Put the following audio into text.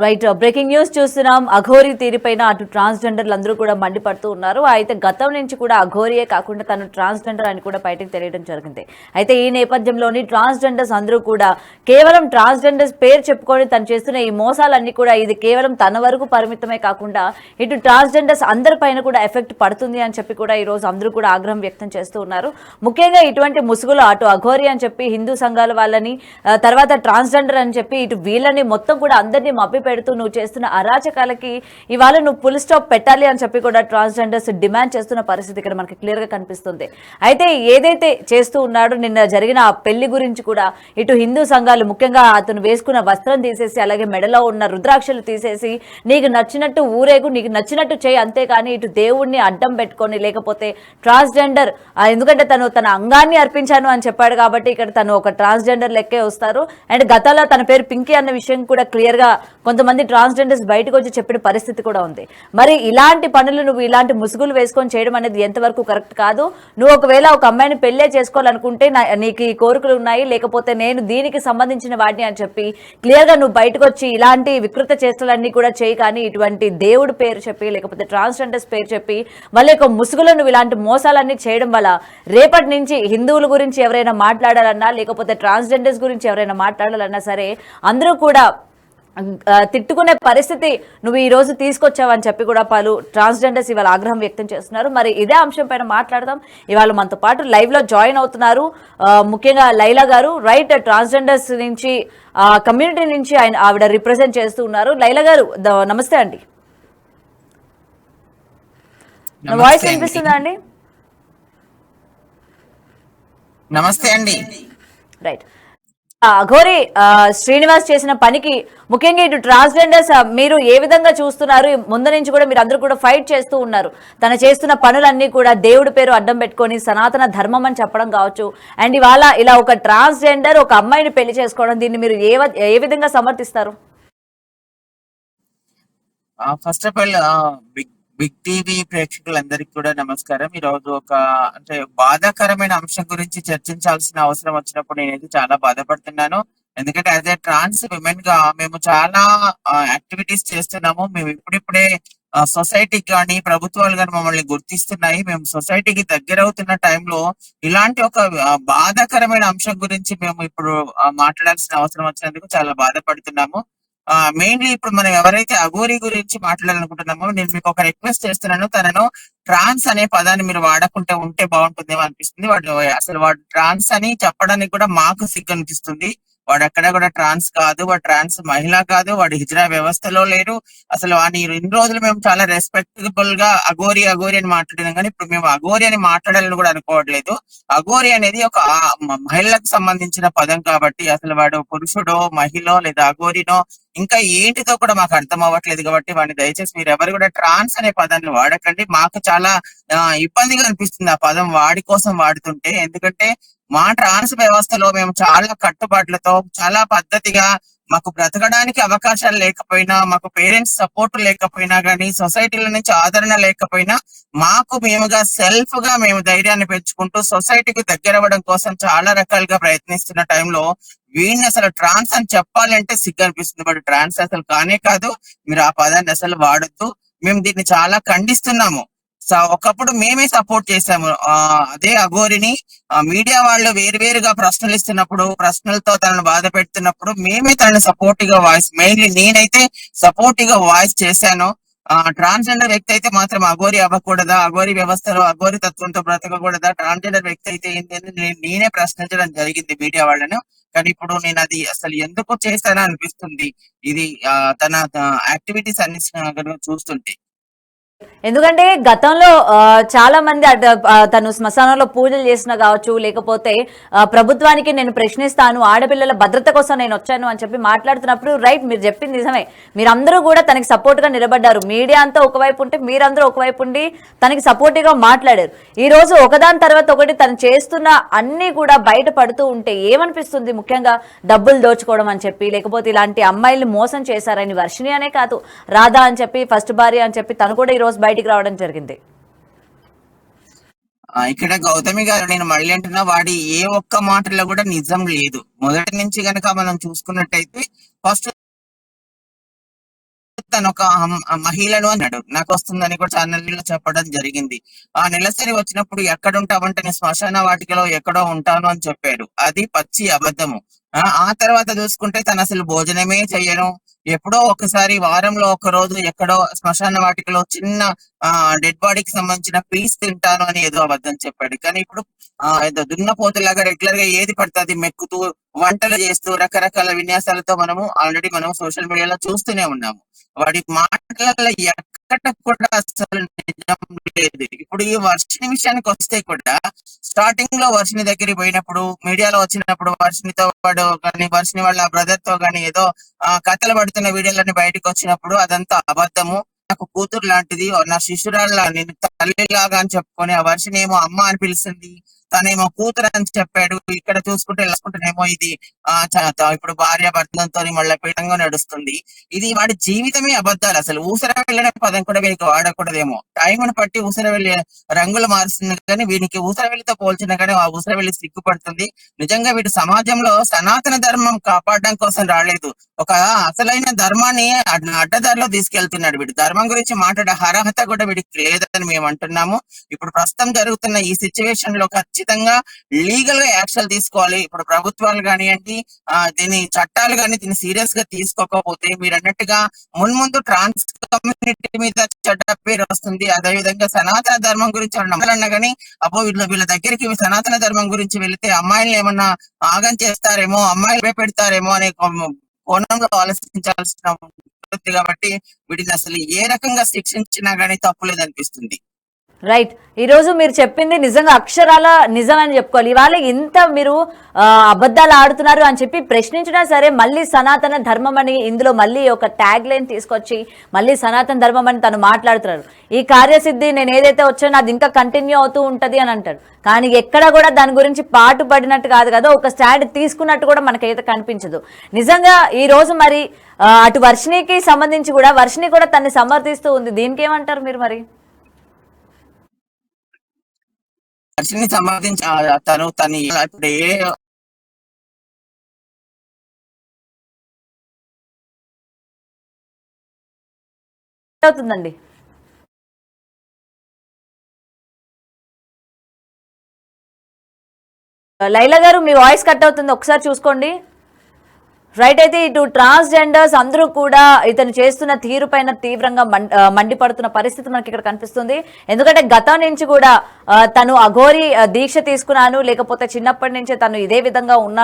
Right breaking news చూస్తున్నాం. అఘోరి తీరుపైన అటు ట్రాన్స్జెండర్లు అందరూ కూడా మండిపడుతూ ఉన్నారు. అయితే గతం నుంచి కూడా అఘోరియే కాకుండా తను ట్రాన్స్జెండర్ అని కూడా బయటకు తెలియడం జరిగింది. అయితే ఈ నేపథ్యంలోని ట్రాన్స్జెండర్స్ అందరూ కూడా కేవలం ట్రాన్స్జెండర్స్ పేరు చెప్పుకొని తను చేస్తున్న ఈ మోసాలన్నీ కూడా ఇది కేవలం తన వరకు పరిమితమే కాకుండా ఇటు ట్రాన్స్జెండర్స్ అందరిపైన కూడా ఎఫెక్ట్ పడుతుంది అని చెప్పి కూడా ఈ రోజు అందరూ కూడా ఆగ్రహం వ్యక్తం చేస్తూ ఉన్నారు. ముఖ్యంగా ఇటువంటి ముసుగులు అటు అఘోరి అని చెప్పి హిందూ సంఘాల వాళ్ళని, తర్వాత ట్రాన్స్జెండర్ అని చెప్పి ఇటు వీళ్ళని మొత్తం కూడా అందరినీ మభ్య పెడుతూ నువ్వు చేస్తున్న అరాచకాలకి ఇవాళ నువ్వు ఫుల్ స్టాప్ పెట్టాలి అని చెప్పి కూడా ట్రాన్స్జెండర్స్ డిమాండ్ చేస్తున్న పరిస్థితి ఇక్కడ మనకి క్లియర్ గా కనిపిస్తుంది. అయితే ఏదైతే చేస్తూ ఉన్నాడో నిన్న జరిగిన ఆ పెళ్లి గురించి కూడా ఇటు హిందూ సంఘాలు ముఖ్యంగా అతను వేసుకున్న వస్త్రం తీసేసి అలాగే మెడలో ఉన్న రుద్రాక్షలు తీసేసి నీకు నచ్చినట్టు ఊరేగు, నీకు నచ్చినట్టు చేయి, అంతేకాని ఇటు దేవుణ్ణి అడ్డం పెట్టుకొని లేకపోతే ట్రాన్స్జెండర్ ఎందుకంటే తను తన అంగాన్ని అర్పించాను అని చెప్పాడు కాబట్టి ఇక్కడ తను ఒక ట్రాన్స్జెండర్ లెక్కే వస్తారు. అండ్ గతంలో తన పేరు పింకీ అన్న విషయం కూడా క్లియర్ గా కొంతమంది ట్రాన్స్జెండర్స్ బయటకు వచ్చి చెప్పిన పరిస్థితి కూడా ఉంది. మరి ఇలాంటి పనులు నువ్వు ఇలాంటి ముసుగులు వేసుకొని చేయడం అనేది ఎంతవరకు కరెక్ట్ కాదు. నువ్వు ఒకవేళ ఒక అమ్మాయిని పెళ్లే చేసుకోవాలనుకుంటే నీకు ఈ కోరికలు ఉన్నాయి, లేకపోతే నేను దీనికి సంబంధించిన వాడిని అని చెప్పి క్లియర్ గా నువ్వు బయటకు వచ్చి ఇలాంటి వికృత చేష్టలన్నీ కూడా చేయి. కానీ ఇటువంటి దేవుడి పేరు చెప్పి లేకపోతే ట్రాన్స్జెండర్స్ పేరు చెప్పి మళ్ళీ ఒక ముసుగులో నువ్వు ఇలాంటి మోసాలన్నీ చేయడం వల్ల రేపటి నుంచి హిందువుల గురించి ఎవరైనా మాట్లాడాలన్నా లేకపోతే ట్రాన్స్జెండర్స్ గురించి ఎవరైనా మాట్లాడాలన్నా సరే అందరూ కూడా తిట్టుకునే పరిస్థితి నువ్వు ఈ రోజు తీసుకొచ్చావని చెప్పి కూడా పలు ట్రాన్స్జెండర్స్ ఇవాళ ఆగ్రహం వ్యక్తం చేస్తున్నారు. మరి ఇదే అంశం పైన మాట్లాడదాం. ఇవాళ మనతో పాటు లైవ్ లో జాయిన్ అవుతున్నారు ముఖ్యంగా లైలా గారు. రైట్, ట్రాన్స్జెండర్స్ నుంచి కమ్యూనిటీ నుంచి ఆవిడ రిప్రజెంట్ చేస్తూ ఉన్నారు. లైలా గారు నమస్తే అండి. వాయిస్ వినిపిస్తుందా అండి? నమస్తే అండి. రైట్, అఘోరి శ్రీనివాస్ చేసిన పనికి ముఖ్యంగా ఇటు ట్రాన్స్జెండర్స్ మీరు ఏ విధంగా చూస్తున్నారు? ముందు నుంచి కూడా మీరు అందరూ కూడా ఫైట్ చేస్తూ ఉన్నారు. తను చేస్తున్న పనులన్నీ కూడా దేవుడి పేరు అడ్డం పెట్టుకొని సనాతన ధర్మం అని చెప్పడం కావచ్చు, అండ్ ఇవాళ ఇలా ఒక ట్రాన్స్జెండర్ ఒక అమ్మాయిని పెళ్లి చేసుకోవడం, దీన్ని మీరు ఏ విధంగా సమర్థిస్తారు? First of all big TV ప్రేక్షకులందరికీ కూడా నమస్కారం. ఈ రోజు ఒక అంటే బాధాకరమైన అంశం గురించి చర్చించాల్సిన అవసరం వచ్చినప్పుడు నేనైతే చాలా బాధపడుతున్నాను. ఎందుకంటే యాజ్ ఏ ట్రాన్స్ విమెన్ గా మేము చాలా యాక్టివిటీస్ చేస్తున్నాము. మేము ఇప్పుడిప్పుడే సొసైటీకి కానీ ప్రభుత్వాలు కానీ మమ్మల్ని గుర్తిస్తున్నాయి. మేము సొసైటీకి దగ్గర అవుతున్న టైంలో ఇలాంటి ఒక బాధాకరమైన అంశం గురించి మేము ఇప్పుడు మాట్లాడాల్సిన అవసరం వచ్చినందుకు చాలా బాధపడుతున్నాము. మెయిన్లీ ఇప్పుడు మనం ఎవరైతే అఘోరి గురించి మాట్లాడాలనుకుంటున్నామో నేను మీకు ఒక రిక్వెస్ట్ చేస్తున్నాను. తనను ట్రాన్స్ అనే పదాన్ని మీరు వాడకుంటే ఉంటే బాగుంటుందేమో అనిపిస్తుంది. వాడు ట్రాన్స్ అని చెప్పడానికి కూడా మాకు సిగ్గు అనిపిస్తుంది. వాడు ఎక్కడ కూడా ట్రాన్స్ కాదు, వాడు ట్రాన్స్ మహిళ కాదు, వాడు హిజ్రా వ్యవస్థలో లేడు. అసలు వాడిని ఇన్ని రోజులు మేము చాలా రెస్పెక్టబుల్ గా అఘోరి అఘోరి అని మాట్లాడినాం, కానీ ఇప్పుడు మేము అఘోరి అని మాట్లాడాలని కూడా అనుకోవట్లేదు. అఘోరి అనేది ఒక మహిళలకు సంబంధించిన పదం కాబట్టి అసలు వాడు పురుషుడో మహిళో లేదా అఘోరినో ఇంకా ఏంటితో కూడా మాకు అర్థం అవ్వట్లేదు. కాబట్టి వాడిని దయచేసి మీరు ఎవరు కూడా ట్రాన్స్ అనే పదాన్ని వాడకండి. మాకు చాలా ఇబ్బందిగా అనిపిస్తుంది ఆ పదం వాడి కోసం వాడుతుంటే. ఎందుకంటే మా ట్రాన్స్ వ్యవస్థలో మేము చాలా కట్టుబాట్లతో చాలా పద్ధతిగా మాకు బ్రతకడానికి అవకాశాలు లేకపోయినా, మాకు పేరెంట్స్ సపోర్ట్ లేకపోయినా కానీ, సొసైటీల నుంచి ఆదరణ లేకపోయినా మాకు మేముగా సెల్ఫ్ గా మేము ధైర్యాన్ని పెంచుకుంటూ సొసైటీకి దగ్గర అవ్వడం కోసం చాలా రకాలుగా ప్రయత్నిస్తున్న టైంలో వీడిని అసలు ట్రాన్స్ అని చెప్పాలంటే సిగ్గు అనిపిస్తుంది. బట్ ట్రాన్స్ అసలు కానే కాదు. మీరు ఆ పదాన్ని అసలు వాడొద్దు. మేము దీన్ని చాలా ఖండిస్తున్నాము. ఒకప్పుడు మేమే సపోర్ట్ చేసాము అదే అఘోరిని. మీడియా వాళ్ళు వేరుగా ప్రశ్నలు ఇస్తున్నప్పుడు, ప్రశ్నలతో తనను బాధ పెడుతున్నప్పుడు మేమే తనని సపోర్టివ్ గా వాయిస్, మెయిన్లీ నేనైతే సపోర్టివ్ గా వాయిస్ చేశాను. ట్రాన్స్జెండర్ వ్యక్తి అయితే మాత్రం అఘోరి అవ్వకూడదా, అఘోరి వ్యవస్థలో అఘోరి తత్వంతో బ్రతకకూడదా, ట్రాన్స్జెండర్ వ్యక్తి అయితే ఏంటి అని నేనే ప్రశ్నించడం జరిగింది మీడియా వాళ్ళను. కానీ ఇప్పుడు నేను అది అసలు ఎందుకు చేశానో అనిపిస్తుంది ఇది తన యాక్టివిటీస్ అన్ని చూస్తుంటే. ఎందుకంటే గతంలో చాలా మంది తను శ్మశానంలో పూజలు చేసిన కావచ్చు, లేకపోతే ప్రభుత్వానికి నేను ప్రశ్నిస్తాను, ఆడపిల్లల భద్రత కోసం నేను వచ్చాను అని చెప్పి మాట్లాడుతున్నప్పుడు రైట్, మీరు చెప్పింది నిజమే. మీరందరూ కూడా తనకి సపోర్ట్ గా నిలబడ్డారు. మీడియా అంతా ఒకవైపు ఉంటే మీరందరూ ఒకవైపు ఉండి తనకి సపోర్టివ్ గా మాట్లాడారు. ఈ రోజు ఒకదాని తర్వాత ఒకటి తను చేస్తున్న అన్ని కూడా బయట పడుతూ ఉంటే ఏమనిపిస్తుంది? ముఖ్యంగా డబ్బులు దోచుకోవడం అని చెప్పి, లేకపోతే ఇలాంటి అమ్మాయిల్ని మోసం చేశారని వర్షిణి అనే కాదు, రాధా అని చెప్పి, ఫస్ట్ భార్య అని చెప్పి తను కూడా ఈ రోజు బయటికి రావడం జరిగింది. ఇక్కడ గౌతమి గారు, నేను మళ్ళీ అంటున్నా, వాడి ఏ ఒక్క మాటలో కూడా నిజం లేదు. మొదటి నుంచి గనక మనం చూసుకున్నట్టయితే ఫస్ట్ తను ఒక మహిళను అన్నాడు. నాకు వస్తుందని కూడా ఛానల్లో చెప్పడం జరిగింది. ఆ నెలసరి వచ్చినప్పుడు ఎక్కడ ఉంటావంటే నేను శ్మశాన వాటికలో ఎక్కడో ఉంటాను అని చెప్పాడు. అది పచ్చి అబద్ధము. ఆ తర్వాత చూసుకుంటే తను అసలు భోజనమే చెయ్యను. ఎప్పుడో ఒకసారి వారంలో ఒక రోజు ఎక్కడో శ్మశాన వాటికలో చిన్న డెడ్ బాడీకి సంబంధించిన పీస్ తింటాను అని ఏదో అబద్ధం చెప్పాడు. కానీ ఇప్పుడు ఏదో దున్నపోతులాగా రెగ్యులర్ గా ఏది పడితే అది మెక్కుతూ వంటలు చేస్తూ రకరకాల విన్యాసాలతో ఆల్రెడీ మనం సోషల్ మీడియాలో చూస్తూనే ఉన్నాము. వాడి మాటలలో ఎక్కడ కూడా అసలు నిజం లేదు. ఇప్పుడు ఈ వర్షిని విషయానికి వస్తే కూడా స్టార్టింగ్ లో వర్షిని దగ్గరికి పోయినప్పుడు మీడియాలో వచ్చినప్పుడు వర్షినితో వాడు కానీ వర్షిని వాళ్ళ బ్రదర్ తో కానీ ఏదో కథలు పడుతున్న వీడియోలన్నీ బయటకు వచ్చినప్పుడు అదంతా అబద్ధము. నాకు కూతురు లాంటిది, నా శిష్యురాళ్ళ నేను తల్లిలాగా అని చెప్పుకొని ఆ వర్షిని ఏమో అమ్మ అని పిలిచింది, తనేమో కూతురు అని చెప్పాడు. ఇక్కడ చూసుకుంటేనేమో ఇది ఇప్పుడు భార్య భర్తలతో మళ్ళీ పీఠంగా నడుస్తుంది. ఇది వాడి జీవితమే అబద్ధాలు. అసలు ఊసర వెళ్ళనే పదం కూడా వీనికి వాడకూడదేమో. టైంను బట్టి ఊసర వెళ్ళి రంగులు మారుస్తుంది కానీ వీనికి ఊసర వెళ్ళితో పోల్చిన కానీ ఆ ఊసర వెళ్ళి సిగ్గుపడుతుంది. నిజంగా వీటి సమాజంలో సనాతన ధర్మం కాపాడడం కోసం రాలేదు, ఒక అసలైన ధర్మాన్ని అడ్డదారిలో తీసుకెళ్తున్నాడు. వీడి ధర్మం గురించి మాట్లాడే అర్హత కూడా వీడికి లేదని మేము అంటున్నాము. ఇప్పుడు ప్రస్తుతం జరుగుతున్న ఈ సిచ్యువేషన్ లో ఖచ్చితంగా లీగల్ గా యాక్షన్ తీసుకోవాలి. ఇప్పుడు ప్రభుత్వాలు కానివ్వండి, దీని చట్టాలు కానీ దీన్ని సీరియస్ గా తీసుకోకపోతే మీరు అన్నట్టుగా మున్ముందు ట్రాన్స్ కమ్యూనిటీ మీద చెడ్డ పేరు వస్తుంది. అదేవిధంగా సనాతన ధర్మం గురించి నమ్మాలన్నా కానీ అబ్బో వీళ్ళ దగ్గరికి సనాతన ధర్మం గురించి వెళితే అమ్మాయిలు ఏమన్నా ఆగం చేస్తారేమో, అమ్మాయిలు పెడతారేమో అనే కోణంలో ఆలోచించాల్సిన ఉంటుంది. కాబట్టి వీటిని అసలు ఏ రకంగా శిక్షించినా గానీ తప్పులేదనిపిస్తుంది. రైట్. ఈ రోజు మీరు చెప్పింది నిజంగా అక్షరాల నిజం అని చెప్పుకోవాలి. ఇవాళ ఇంత మీరు అబద్ధాలు ఆడుతున్నారు అని చెప్పి ప్రశ్నించినా సరే మళ్ళీ సనాతన ధర్మం అని ఇందులో మళ్ళీ ఒక ట్యాగ్ లైన్ తీసుకొచ్చి మళ్ళీ సనాతన ధర్మం అని తను మాట్లాడుతున్నారు. ఈ కార్యసిద్ధి నేను ఏదైతే వచ్చానో అది ఇంకా కంటిన్యూ అవుతూ ఉంటది అని అంటారు. కానీ ఎక్కడ కూడా దాని గురించి పాటు పడినట్టు కాదు కదా, ఒక స్టాండ్ తీసుకున్నట్టు కూడా మనకైతే కనిపించదు. నిజంగా ఈ రోజు మరి అటు వర్షినికి సంబంధించి కూడా వర్షిని కూడా తన్ని సమర్థిస్తూ ఉంది. దీనికి ఏమంటారు మీరు మరి? వర్షిని సంబంధించి తను ఇప్పుడు అవుతుందండి. లైలా గారు మీ వాయిస్ కట్ అవుతుంది, ఒకసారి చూసుకోండి. రైట్. అయితే ఇటు ట్రాన్స్జెండర్స్ అందరూ కూడా ఇతను చేస్తున్న తీరు పైన తీవ్రంగా మండిపడుతున్న పరిస్థితి మనకి ఇక్కడ కనిపిస్తుంది. ఎందుకంటే గతం నుంచి కూడా తను అఘోరి దీక్ష తీసుకున్నాను, లేకపోతే చిన్నప్పటి నుంచే తను ఇదే విధంగా ఉన్నా